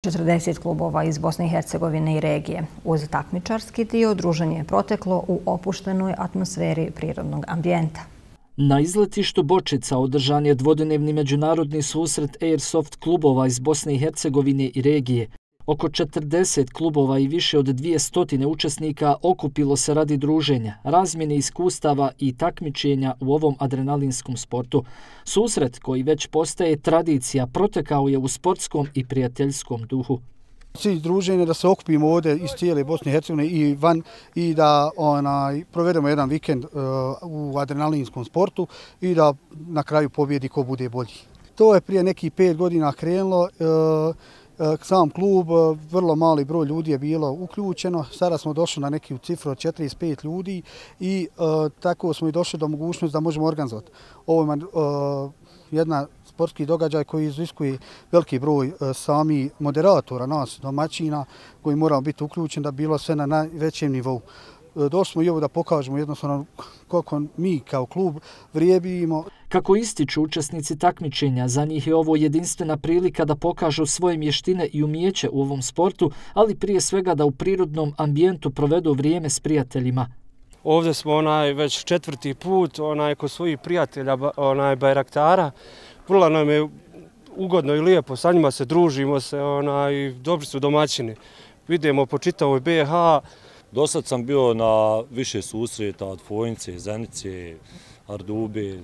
40 klubova iz Bosne i Hercegovine i regije. Uz takmičarski dio druženje je proteklo u opuštenoj atmosferi prirodnog ambijenta. Na izletištu Bočica održan je dvodnevni međunarodni susret Airsoft klubova iz Bosne i Hercegovine i regije. Oko 40 klubova i više od 200 učesnika okupilo se radi druženja, razmjene iskustava i takmičenja u ovom adrenalinskom sportu. Susret, koji već postaje tradicija, protekao je u sportskom i prijateljskom duhu. Cilj druženja je da se okupimo ovdje iz cijele Bosne i Hercegovine i van i da provedemo jedan vikend u adrenalinskom sportu i da na kraju pobjedi ko bude bolji. To je prije nekih 5 godina krenulo. Sam klub, vrlo mali broj ljudi je bilo uključeno. Sada smo došli na neki cifru od 45 ljudi i tako smo i došli do mogućnosti da možemo organizovati. Ovo je jedna sportski događaj koji iziskuje veliki broj sami moderatora, nas, domaćina, koji moramo biti uključeni da bi bilo sve na najvećem nivou. Došli smo i ovo da pokažemo jednostavno koliko mi kao klub vrijedimo. Kako ističu učesnici takmičenja, za njih je ovo jedinstvena prilika da pokažu svoje mještine i umijeće u ovom sportu, ali prije svega da u prirodnom ambijentu provedu vrijeme s prijateljima. Ovdje smo već 4. put kod svojih prijatelja Bajraktara. Vrlo nam je ugodno i lijepo, sa njima se družimo se i dobri su domaćini. Vidimo po čitavoj BiH. Dosad sam bio na više susreta od Fojnice, Zenice, Ardube,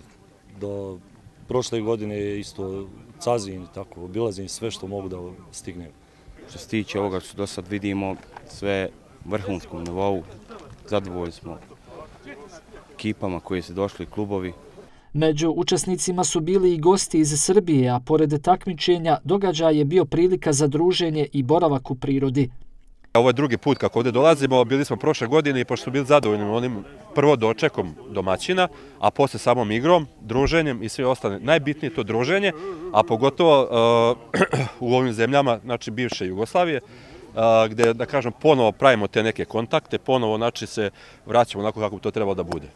do prošle godine isto Cazin i tako, obilazim sve što mogu da stignem. Što se tiče ovoga što do sad vidimo, sve vrhunskom nivou, zadovoljni smo ekipama koji su došli, klubovi. Među učesnicima su bili i gosti iz Srbije, a pored takmičenja događaj je bio prilika za druženje i boravak u prirodi. Ovo je drugi put kako ovdje dolazimo, bili smo prošle godine i pošto smo bili zadovoljni onim prvo dočekom domaćina, a poslije samom igrom, druženjem i sve ostane. Najbitnije je to druženje, a pogotovo u ovim zemljama, znači bivše Jugoslavije, gdje, da kažem, ponovo pravimo te neke kontakte, ponovo znači se vraćamo onako kako to trebalo da bude.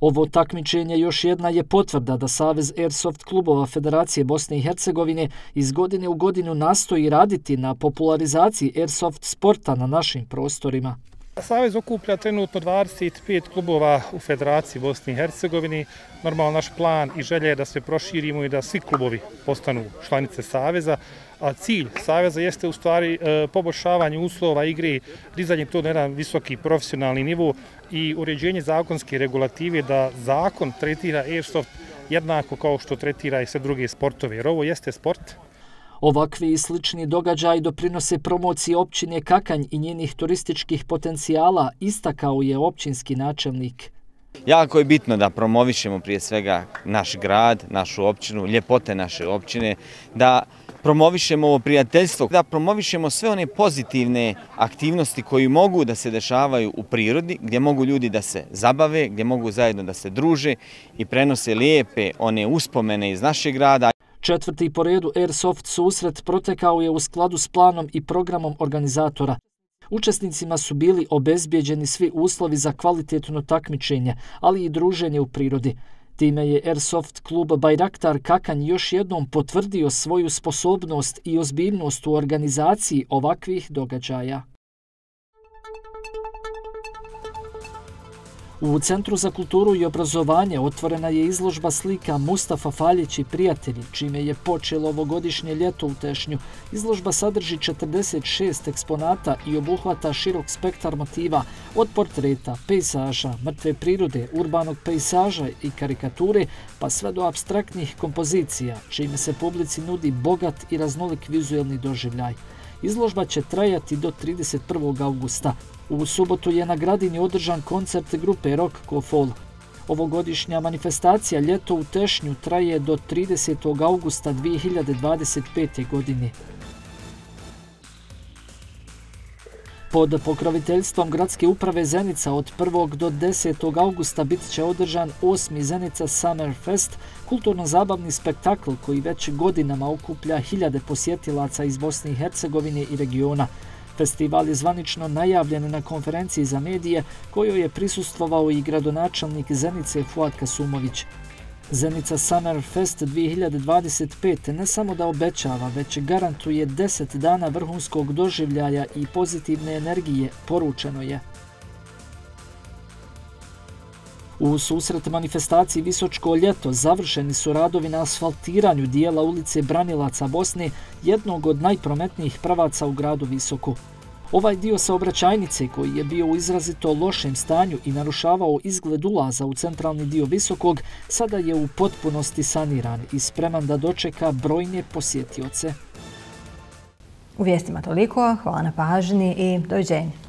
Ovo takmičenje još jedna je potvrda da Savez Airsoft klubova Federacije Bosne i Hercegovine iz godine u godinu nastoji raditi na popularizaciji airsoft sporta na našim prostorima. Savez okuplja trenutno 25 klubova u Federaciji Bosne i Hercegovine. Normalno naš plan i želja je da se proširimo i da svi klubovi postanu članice Saveza. A cilj Saveza jeste u stvari poboljšavanje uslova igre, dizanje to na jedan visoki profesionalni nivo i uređenje zakonske regulative da zakon tretira airsoft jednako kao što tretira i sve druge sportove. Jer ovo jeste sport. Ovakvi i slični događaji doprinose promociji općine Kakanj i njenih turističkih potencijala, istakao je općinski načelnik. Jako je bitno da promovišemo prije svega naš grad, našu općinu, ljepote naše općine, da promovišemo ovo prijateljstvo, da promovišemo sve one pozitivne aktivnosti koji mogu da se dešavaju u prirodi, gdje mogu ljudi da se zabave, gdje mogu zajedno da se druže i prenose lijepe one uspomene iz našeg grada. 4. po redu Airsoft susret protekao je u skladu s planom i programom organizatora. Učesnicima su bili obezbijeđeni svi uslovi za kvalitetno takmičenje, ali i druženje u prirodi. Time je Airsoft klub Bajraktar Kakanj još jednom potvrdio svoju sposobnost i ozbiljnost u organizaciji ovakvih događaja. U Centru za kulturu i obrazovanje otvorena je izložba slika Mustafa Faljić i prijatelji, čime je počelo ovogodišnje ljeto u Tešnju. Izložba sadrži 46 eksponata i obuhvata širok spektar motiva, od portreta, pejsaža, mrtve prirode, urbanog pejsaža i karikature, pa sve do apstraktnih kompozicija, čime se publici nudi bogat i raznolik vizuelni doživljaj. Izložba će trajati do 31. augusta. U subotu je na Gradini održan koncert grupe Rock Ko Fol. Ovogodišnja manifestacija Ljeto u Tešnju traje do 30. augusta 2025. godine. Pod pokroviteljstvom Gradske uprave Zenica od 1. do 10. augusta bit će održan 8. Zenica Summer Fest, kulturno-zabavni spektakl koji već godinama okuplja hiljade posjetilaca iz Bosne i Hercegovine i regiona. Festival je zvanično najavljen na konferenciji za medije kojoj je prisustvovao i gradonačelnik Zenice Fuad Kasumović. Zenica Summer Fest 2025 ne samo da obećava, već garantuje 10 dana vrhunskog doživljaja i pozitivne energije, poručeno je. U susret manifestaciji Visočko ljeto završeni su radovi na asfaltiranju dijela ulice Branilaca Bosne, jednog od najprometnijih pravaca u gradu Visoku. Ovaj dio saobraćajnice, koji je bio u izrazito lošem stanju i narušavao izgled ulaza u centralni dio Visokog, sada je u potpunosti saniran i spreman da dočeka brojne posjetioce. U vijestima toliko, hvala na pažnji i doviđenja.